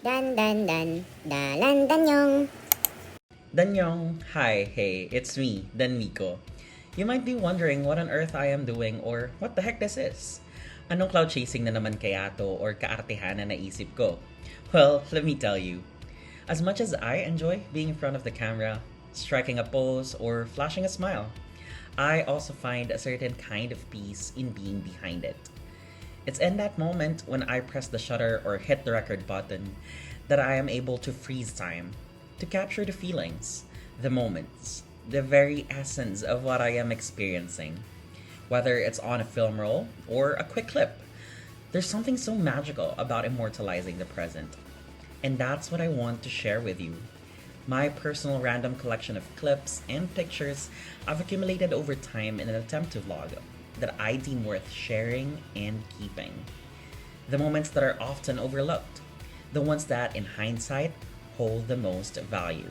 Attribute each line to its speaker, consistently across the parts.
Speaker 1: dannyeong.
Speaker 2: Dannyeong, hi, hey, it's me, Danmiko. You might be wondering what on earth I am doing or what the heck this is. Anong cloud chasing na naman kaya to or kaartehan na naisip ko? Well, let me tell you. As much as I enjoy being in front of the camera, striking a pose, or flashing a smile, I also find a certain kind of peace in being behind it. It's in that moment when I press the shutter or hit the record button that I am able to freeze time, to capture the feelings, the moments, the very essence of what I am experiencing. Whether it's on a film roll or a quick clip, there's something so magical about immortalizing the present. And that's what I want to share with you. My personal random collection of clips and pictures I've accumulated over time in an attempt to vlog that I deem worth sharing and keeping. The moments that are often overlooked, the ones that, in hindsight, hold the most value.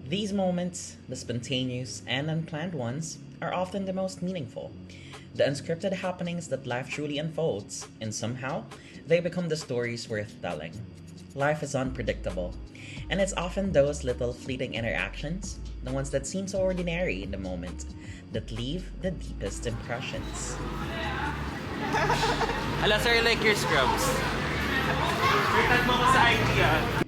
Speaker 2: These moments, the spontaneous and unplanned ones, are often the most meaningful. The unscripted happenings that life truly unfolds, and somehow, they become the stories worth telling. Life is unpredictable, and it's often those little fleeting interactions, the ones that seem so ordinary in the moment, that leave the deepest impressions.
Speaker 3: Ala, sir, I like your scrubs. Return mo ko sa idea.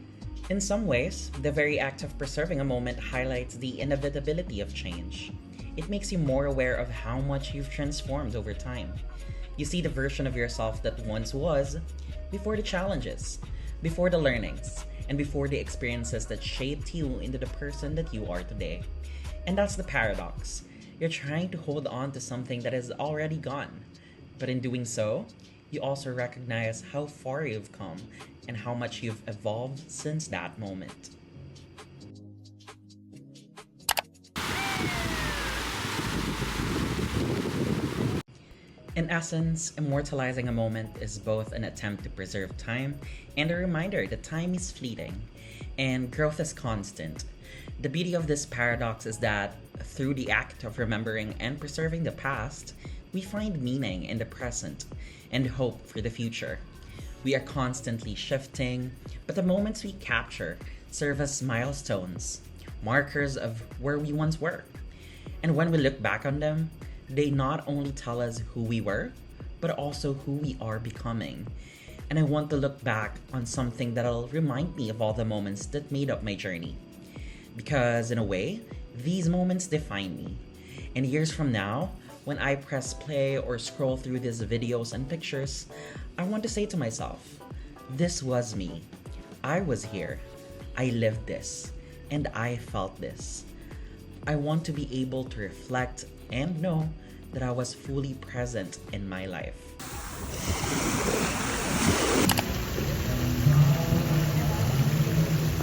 Speaker 2: In some ways, the very act of preserving a moment highlights the inevitability of change. It makes you more aware of how much you've transformed over time. You see the version of yourself that once was, before the challenges, before the learnings, and before the experiences that shaped you into the person that you are today. And that's the paradox. You're trying to hold on to something that is already gone. But in doing so, you also recognize how far you've come and how much you've evolved since that moment. In essence, immortalizing a moment is both an attempt to preserve time and a reminder that time is fleeting and growth is constant. The beauty of this paradox is that through the act of remembering and preserving the past, we find meaning in the present and hope for the future. We are constantly shifting, but the moments we capture serve as milestones, markers of where we once were. And when we look back on them, they not only tell us who we were, but also who we are becoming. And I want to look back on something that'll remind me of all the moments that made up my journey. Because in a way, these moments define me. And years from now, when I press play or scroll through these videos and pictures, I want to say to myself, this was me. I was here. I lived this. And I felt this. I want to be able to reflect and know that I was fully present in my life.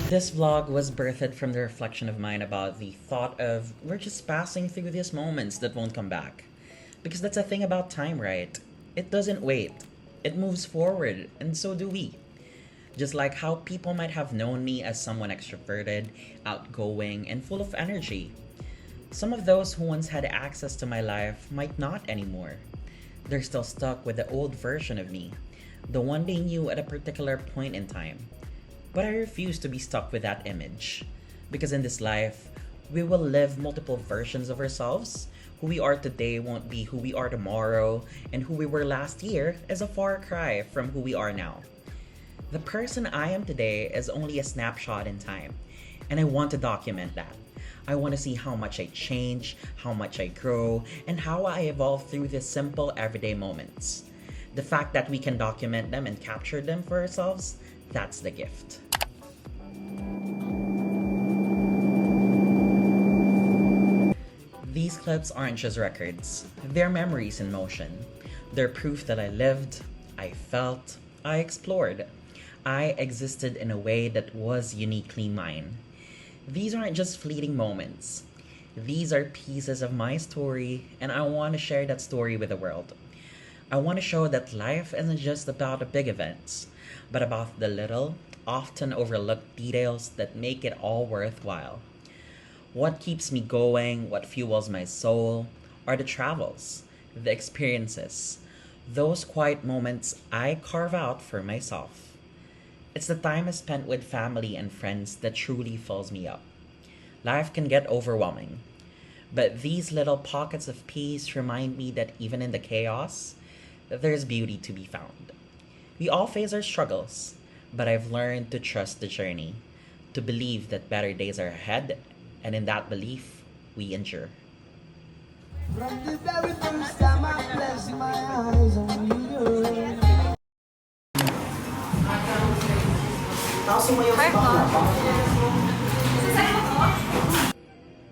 Speaker 2: This vlog was birthed from the reflection of mine about the thought of we're just passing through these moments that won't come back. Because that's the thing about time, right? It doesn't wait. It moves forward, and so do we. Just like how people might have known me as someone extroverted, outgoing, and full of energy. Some of those who once had access to my life might not anymore. They're still stuck with the old version of me, the one they knew at a particular point in time. But I refuse to be stuck with that image. Because in this life, we will live multiple versions of ourselves. Who we are today won't be who we are tomorrow, and who we were last year is a far cry from who we are now. The person I am today is only a snapshot in time, and I want to document that. I want to see how much I change, how much I grow, and how I evolve through these simple everyday moments. The fact that we can document them and capture them for ourselves, that's the gift. These clips aren't just records, they're memories in motion. They're proof that I lived, I felt, I explored. I existed in a way that was uniquely mine. These aren't just fleeting moments. These are pieces of my story, and I want to share that story with the world. I want to show that life isn't just about the big events, but about the little, often overlooked details that make it all worthwhile. What keeps me going, what fuels my soul, are the travels, the experiences, those quiet moments I carve out for myself. It's the time I spent with family and friends that truly fills me up. Life can get overwhelming, but these little pockets of peace remind me that even in the chaos, that there's beauty to be found. We all face our struggles, but I've learned to trust the journey, to believe that better days are ahead, and in that belief, we endure.
Speaker 4: From the very first time I placed my eyes on you.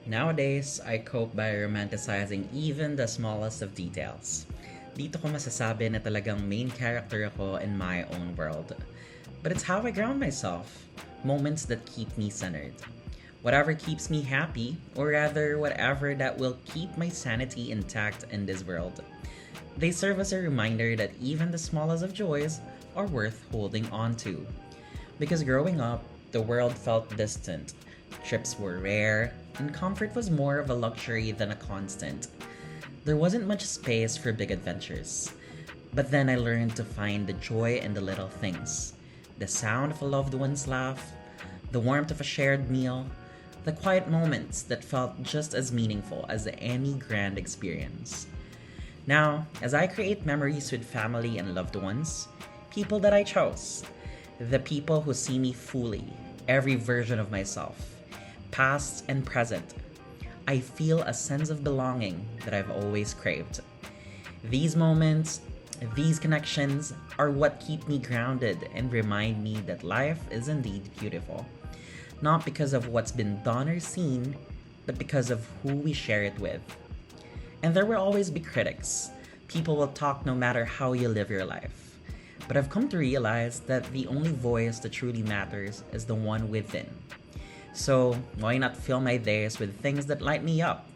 Speaker 2: Nowadays, I cope by romanticizing even the smallest of details. Dito ko masasabi na talagang main character ako in my own world. But it's how I ground myself. Moments that keep me centered. Whatever keeps me happy, or rather, whatever that will keep my sanity intact in this world. They serve as a reminder that even the smallest of joys are worth holding on to. Because growing up, the world felt distant. Trips were rare, and comfort was more of a luxury than a constant. There wasn't much space for big adventures. But then I learned to find the joy in the little things. The sound of a loved one's laugh, the warmth of a shared meal, the quiet moments that felt just as meaningful as any grand experience. Now, as I create memories with family and loved ones, people that I chose, the people who see me fully, every version of myself, past and present, I feel a sense of belonging that I've always craved. These moments, these connections are what keep me grounded and remind me that life is indeed beautiful. Not because of what's been done or seen, but because of who we share it with. And there will always be critics. People will talk no matter how you live your life. But I've come to realize that the only voice that truly matters is the one within. So, why not fill my days with things that light me up?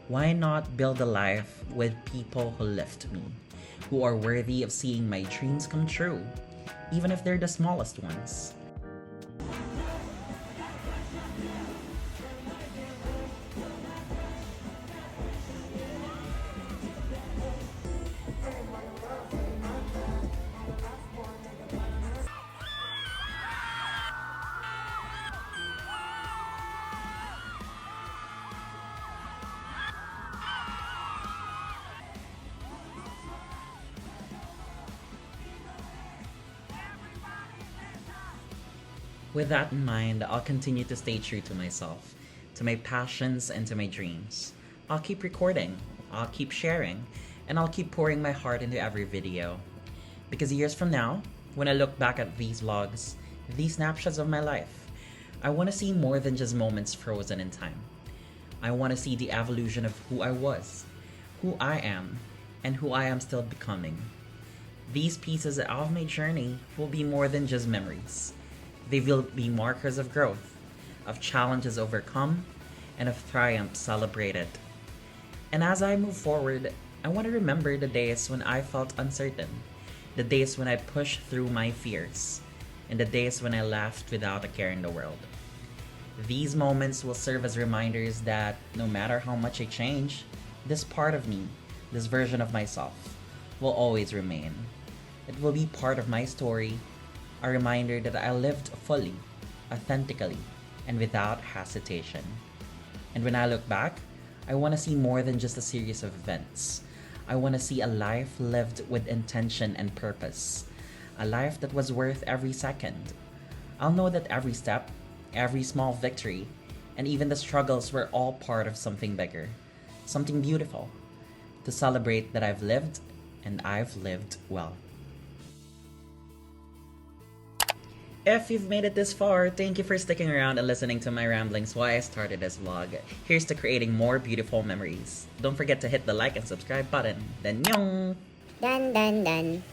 Speaker 2: Why not build a life with people who lift me, who are worthy of seeing my dreams come true, even if they're the smallest ones? With that in mind, I'll continue to stay true to myself, to my passions, and to my dreams. I'll keep recording, I'll keep sharing, and I'll keep pouring my heart into every video. Because years from now, when I look back at these vlogs, these snapshots of my life, I want to see more than just moments frozen in time. I want to see the evolution of who I was, who I am, and who I am still becoming. These pieces of my journey will be more than just memories. They will be markers of growth, of challenges overcome, and of triumphs celebrated. And as I move forward, I want to remember the days when I felt uncertain, the days when I pushed through my fears, and the days when I laughed without a care in the world. These moments will serve as reminders that no matter how much I change, this part of me, this version of myself, will always remain. It will be part of my story, a reminder that I lived fully, authentically, and without hesitation. And when I look back, I want to see more than just a series of events. I want to see a life lived with intention and purpose, a life that was worth every second. I'll know that every step, every small victory, and even the struggles were all part of something bigger, something beautiful, to celebrate that I've lived, and I've lived well. If you've made it this far, thank you for sticking around and listening to my ramblings why I started this vlog. Here's to creating more beautiful memories. Don't forget to hit the like and subscribe button. Dannyeong!
Speaker 1: Dannyeong.